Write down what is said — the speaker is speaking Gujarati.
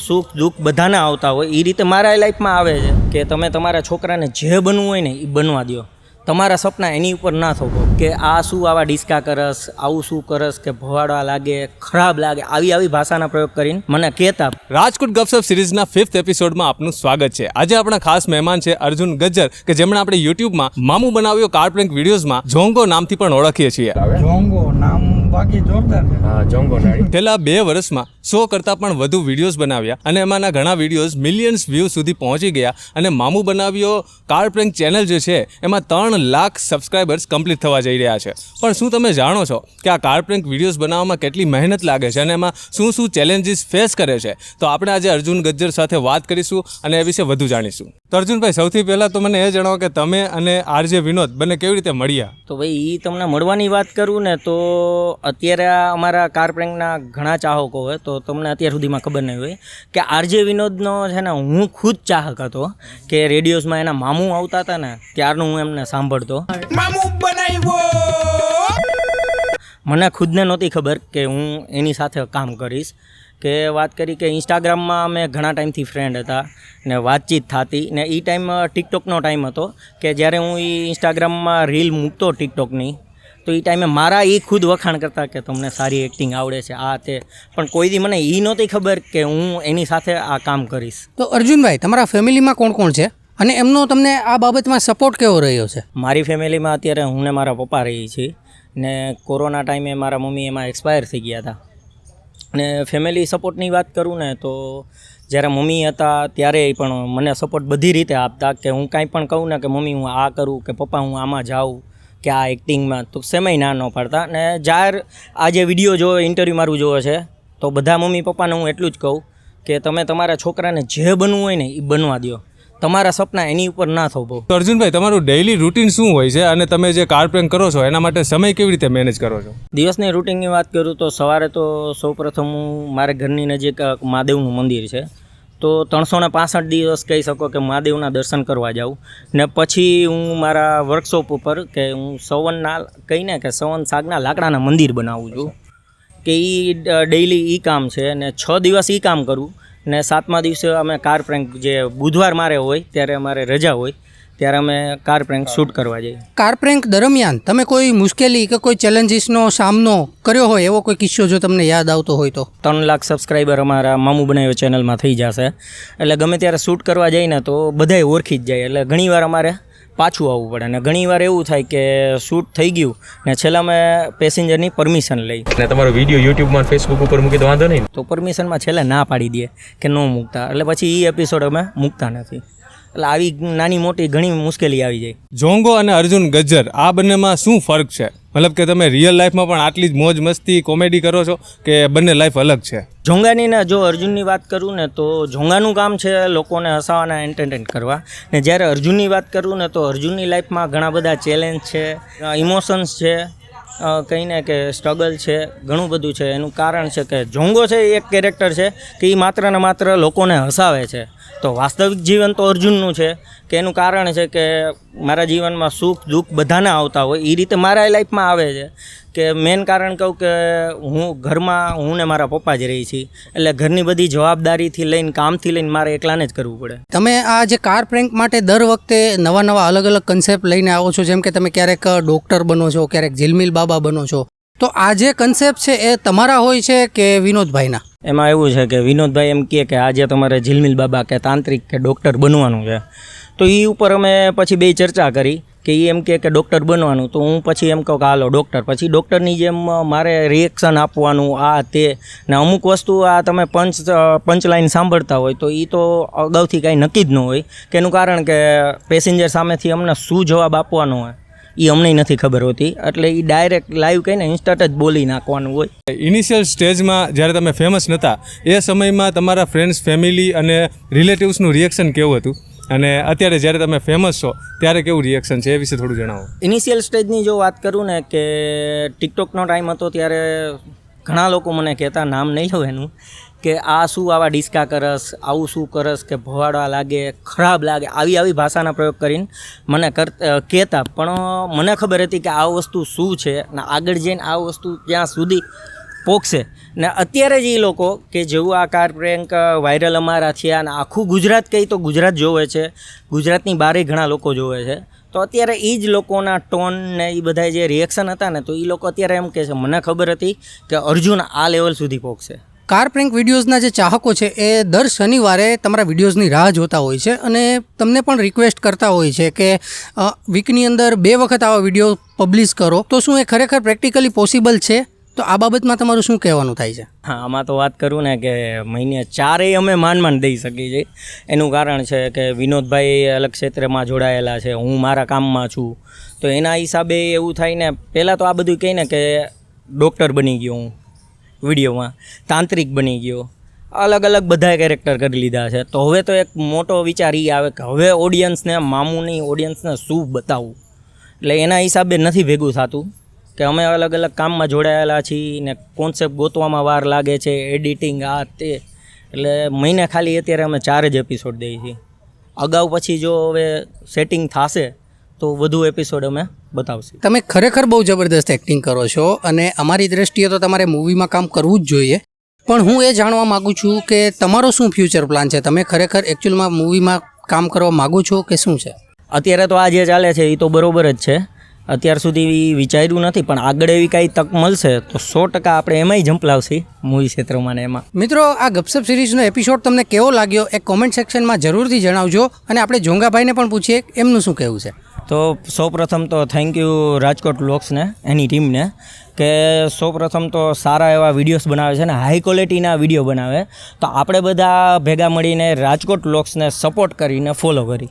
સુખ દુઃખ બધાને આવતા હોય એ રીતે મારા લાઈફમાં આવે છે કે તમે તમારા છોકરાને જે બનવું હોય ને એ બનવા દો. તમારા સપના એની ઉપર ના થોપો કે આ શું આવા ડિસ્કા કરસ, આવું શું કરસ કે ભવાડવા લાગે, ખરાબ લાગે, આવી ભાષાના પ્રયોગ કરીને મને કહેતા. રાજકોટ ગપસપ સિરીઝના 5th એપિસોડમાં આપનું સ્વાગત છે. આજે આપણા ખાસ મહેમાન છે અર્જુન ગજ્જર, કે જેમણે આપણે યુટ્યુબમાં મામું બનાવ્યો કાર પ્રેન્ક વિડીયોઝમાં જોંગો નામથી પણ ઓળખીએ છીએ. જોંગો નામ બાકી જોરદાર છે. હા, જોંગો નાડી. છેલ્લા 2 વર્ષમાં 100 કરતાં પણ વધુ વિડીયોઝ બનાવ્યા અને એમાંના ઘણા વિડીયોઝ મિલિયન્સ વ્યૂ સુધી પહોંચી ગયા અને મામું બનાવ્યો કાર પ્રેન્ક ચેનલ જે છે એમાં 3 લાખ સબસ્ક્રાઇબર્સ કમ્પ્લીટ થવા જઈ રહ્યા છે. પણ શું તમે જાણો છો કે આ કાર પ્રેન્ક વિડીયોઝ બનાવવામાં કેટલી મહેનત લાગે છે અને એમાં શું ચેલેન્જીસ ફેસ કરે છે? તો આપણે આજે અર્જુન ગજ્જર સાથે વાત કરીશું અને એ વિશે વધુ જાણીશું. તો અર્જુનભાઈ, સૌથી પહેલાં તો મને એ જણાવો કે તમે અને આરજે વિનોદ બંને કેવી રીતે મળ્યા? તો ભાઈ એ તમને મળવાની વાત કરું ને તો અત્યારે અમારા કાર પ્રેન્કના ઘણા ચાહકો હોય તો તમને અત્યાર સુધીમાં ખબર નહીં હોય કે આરજે વિનોદનો છે ને હું ખુદ ચાહક હતો કે રેડિયોઝમાં એના મામું આવતા હતા ને ત્યારનું હું એમને સાંભળતો. મને ખુદને નહોતી ખબર કે હું એની સાથે કામ કરીશ. કે વાત કરી કે ઇન્સ્ટાગ્રામમાં અમે ઘણા ટાઈમથી ફ્રેન્ડ હતા ને વાતચીત થતી ને એ ટાઈમ ટિકટોકનો ટાઈમ હતો કે જ્યારે હું એ ઇન્સ્ટાગ્રામમાં રીલ મૂકતો ટિકટોકની તો એ ટાઈમે મારા એ ખુદ વખાણ કરતા કે તમને સારી એક્ટિંગ આવડે છે આ તે, પણ કોઈ દી મને એ નહોતી ખબર કે હું એની સાથે આ કામ કરીશ. તો અર્જુનભાઈ, તમારા ફેમિલીમાં કોણ કોણ છે અને એમનો તમને આ બાબતમાં સપોર્ટ કેવો રહ્યો છે? મારી ફેમિલીમાં અત્યારે હું ને મારા પપ્પા રહી છીએ ને કોરોના ટાઈમે મારા મમ્મી એમાં એક્સપાયર થઈ ગયા હતા. ને ફેમિલી સપોર્ટની વાત કરું ને તો જ્યારે મમ્મી હતા ત્યારે પણ મને સપોર્ટ બધી રીતે આપતા કે હું કાંઈ પણ કહું ને કે મમ્મી હું આ કરું કે પપ્પા હું આમાં જાઉં કે આ એક્ટિંગમાં, તો સેમય ના ન પાડતા. ને જાહેર આ જે વિડીયો જોવે, ઇન્ટરવ્યૂ મારું જોવે છે તો બધા મમ્મી પપ્પાને હું એટલું જ કહું કે તમે તમારા છોકરાને જે બનવું હોય ને એ બનવા દો. તમારા સપના એની ઉપર ના થોભો. તો અર્જુનભાઈ, તમારું ડેઇલી રૂટીન શું હોય છે અને તમે જે કાર પ્રેન્ક કરો છો એના માટે સમય કેવી રીતે મેનેજ કરો છો? દિવસની રૂટીનની વાત કરું તો સવારે તો સૌપ્રથમ હું મારા ઘરની નજીક મહાદેવનું મંદિર છે તો 365 દિવસ કહી શકો કે મહાદેવના દર્શન કરવા જાઉં. ને પછી હું મારા વર્કશોપ ઉપર કે હું સવન સાગના લાકડાના મંદિર બનાવું છું કે એ ડેઇલી એ કામ છે ને 6 દિવસ એ કામ કરું ને 7મા દિવસે અમે કાર પ્રેન્ક, જે બુધવાર મારે હોય ત્યારે અમારે રજા હોય ત્યારે અમે કાર પ્રેન્ક શૂટ કરવા જઈએ. કાર પ્રેન્ક દરમિયાન તમે કોઈ મુશ્કેલી કે કોઈ ચેલેન્જીસનો સામનો કર્યો હોય એવો કોઈ કિસ્સો જો તમને યાદ આવતો હોય તો? 3 લાખ સબસ્ક્રાઈબર અમારા મામું બનાવ્યો ચેનલમાં થઈ જશે એટલે ગમે ત્યારે શૂટ કરવા જઈએ ને તો બધાય ઓળખી જ જાય એટલે ઘણીવાર અમારે પાછું આવવું પડે ને ઘણીવાર એવું થાય કે શૂટ થઈ ગયું ને છેલ્લા મેં પેસેન્જરની પરમિશન લઈ ને તમારો વિડીયો યુટ્યુબમાં ફેસબુક ઉપર મૂકી તો વાંધો નહીં. તો પરમિશનમાં છેલ્લે ના પાડી દે કે ન મૂકતા, એટલે પછી એ એપિસોડ અમે મૂકતા નથી. એટલે આવી નાની મોટી ઘણી મુશ્કેલી આવી જાય. જોંગો અને અર્જુન ગજ્જર આ બંનેમાં શું ફર્ક છે? મતલબ કે તમે રિયલ લાઈફમાં પણ આટલી જ મોજ મસ્તી કોમેડી કરો છો કે બંને લાઈફ અલગ છે? જોંગાની ને જો અર્જુનની વાત કરું ને તો જોંગાનું કામ છે લોકોને હસાવાના, એન્ટરટેન કરવા. ને જ્યારે અર્જુનની વાત કરું ને તો અર્જુનની લાઈફમાં ઘણા બધા ચેલેન્જ છે, ઇમોશન્સ છે, કહીને કે સ્ટ્રગલ છે, ઘણું બધું છે. એનું કારણ છે કે જોંગો છે એ એક કેરેક્ટર છે કે એ માત્ર ને માત્ર લોકોને હસાવે છે. તો વાસ્તવિક જીવન તો અર્જુનનું છે કે એનું કારણ છે કે મારા જીવનમાં સુખ દુઃખ બધાને આવતા હોય એ રીતે મારા લાઈફમાં આવે છે કે મેન કારણ કહું કે હું ને મારા પપ્પા જ રહી છીએ એટલે ઘરની બધી જવાબદારીથી લઈને કામથી લઈને મારે એકલાને જ કરવું પડે. તમે આ જે કાર પ્રેન્ક માટે દર વખતે નવા અલગ અલગ કન્સેપ્ટ લઈને આવો છો, જેમ કે તમે ક્યારેક ડૉક્ટર બનો છો, ક્યારેક ઝિલમિલ બાબા બનો છો, તો આ જે કન્સેપ્ટ છે એ તમારા હોય છે કે વિનોદભાઈના? એમાં એવું છે કે વિનોદભાઈ એમ કહે કે આજે તમારે ઝિલમિલ બાબા કે તાંત્રિક કે ડૉક્ટર બનવાનું છે તો એ ઉપર અમે પછી બે ચર્ચા કરી કે એ એમ કે ડૉક્ટર બનવાનું, તો હું પછી એમ કહું કે હાલો ડૉક્ટર. પછી ડૉક્ટરની જેમ મારે રિએક્શન આપવાનું આ તે ને અમુક વસ્તુ આ તમે પંચલાઈન સાંભળતા હોય તો એ તો અગાઉથી કાંઈ નક્કી જ ન હોય કે એનું કારણ કે પેસેન્જર સામેથી અમને શું જવાબ આપવાનો હોય એ અમને નથી ખબર હોતી એટલે એ ડાયરેક્ટ લાઈવ કહીને ઇન્સ્ટન્ટ જ બોલી નાખવાનું હોય. ઇનિશિયલ સ્ટેજમાં જ્યારે તમે ફેમસ નહોતા એ સમયમાં તમારા ફ્રેન્ડ્સ, ફેમિલી અને રિલેટિવ્સનું રિએક્શન કેવું હતું અને અત્યારે જ્યારે તમે ફેમસ છો ત્યારે કેવું રિએક્શન છે એ વિશે થોડું જણાવો. ઇનિશિયલ સ્ટેજની જો વાત કરું ને કે ટિકટોકનો ટાઈમ હતો ત્યારે ઘણા લોકો મને કહેતા, નામ નહીં લઉં એનું, કે આ શું આવા ડિસ્કા કરસ, આવું શું કરસ કે ભવાડવા લાગે, ખરાબ લાગે, આવી ભાષાના પ્રયોગ કરીને મને કહેતા. પણ મને ખબર હતી કે આ વસ્તુ શું છે ને આગળ જઈને આ વસ્તુ ત્યાં સુધી પોગશે ને અત્યારે જ એ લોકો કે જેવું આ કાર પ્રેન્ક વાયરલ અમારા થયા અને આખું ગુજરાત કહી તો ગુજરાત જોવે છે, ગુજરાતની બહારે ઘણા લોકો જોવે છે, તો અત્યારે એ જ લોકોના ટોન ને એ બધા જે રિએક્શન હતા ને તો એ લોકો અત્યારે એમ કહે છે મને ખબર હતી કે અર્જુન આ લેવલ સુધી પહોંચશે. કાર પ્રેન્ક વિડીયોઝના જે ચાહકો છે એ દર શનિવારે તમારા વિડીયોઝની રાહ જોતા હોય છે અને તમને પણ રિક્વેસ્ટ કરતા હોય છે કે વીકની અંદર 2 વખત આવા વિડીયો પબ્લિશ કરો. તો શું એ ખરેખર પ્રેક્ટિકલી પોસિબલ છે? તો આ બાબતમાં તમારું શું કહેવાનું થાય છે? હા, આમાં તો વાત કરું ને કે મહિને 4 અમે માંડ દઈ શકીએ છીએ. એનું કારણ છે કે વિનોદભાઈ અલગ ક્ષેત્રમાં જોડાયેલા છે, હું મારા કામમાં છું, તો એના હિસાબે એવું થાય ને પહેલાં તો આ બધું કહીને કે ડૉક્ટર બની ગયો હું વિડીયોમાં, તાંત્રિક બની ગયો, અલગ અલગ બધા કેરેક્ટર કરી લીધા છે. તો હવે તો એક મોટો વિચાર એ આવે કે હવે ઓડિયન્સને, મામૂની ઓડિયન્સને શું બતાવવું, એટલે એના હિસાબે નથી ભેગું થતું કે અમે અલગ અલગ કામમાં જોડાયેલા છીએ ને કોન્સેપ્ટ ગોતવામાં વાર લાગે છે, એડિટિંગ આ તે, એટલે મહિને ખાલી અત્યારે અમે 4 જ એપિસોડ દઈએ છીએ. અગાઉ પછી જો હવે સેટિંગ થશે તો વધુ એપિસોડ અમે બતાવશું. તમે ખરેખર બહુ જબરદસ્ત એક્ટિંગ કરો છો અને અમારી દ્રષ્ટિએ તો તમારે મૂવીમાં કામ કરવું જ જોઈએ, પણ હું એ જાણવા માગું છું કે તમારો શું ફ્યુચર પ્લાન છે? તમે ખરેખર એકચ્યુઅલમાં મૂવીમાં કામ કરવા માગો છો કે શું છે? અત્યારે તો આ જે ચાલે છે એ તો બરોબર જ છે, અત્યાર સુધી વિચાર્યું નથી, પણ આગળ એવી કાંઈ તક મળશે તો 100% આપણે એમાંય ઝંપલાવશી મૂવી ક્ષેત્રમાં ને એમાં. મિત્રો, આ ગપસપ સિરીઝનો એપિસોડ તમને કેવો લાગ્યો એ કોમેન્ટ સેક્શનમાં જરૂરથી જણાવજો અને આપણે જોંગાભાઈને પણ પૂછીએ એમનું શું કહેવું છે. તો સૌપ્રથમ તો થેન્ક યુ રાજકોટ વ્લોગ્સને, એની ટીમને, કે સૌપ્રથમ તો સારા એવા વિડીયોઝ બનાવે છે ને હાઈ ક્વોલિટીના વિડીયો બનાવે, તો આપણે બધા ભેગા મળીને રાજકોટ વ્લોગ્સને સપોર્ટ કરીને ફોલો કરી.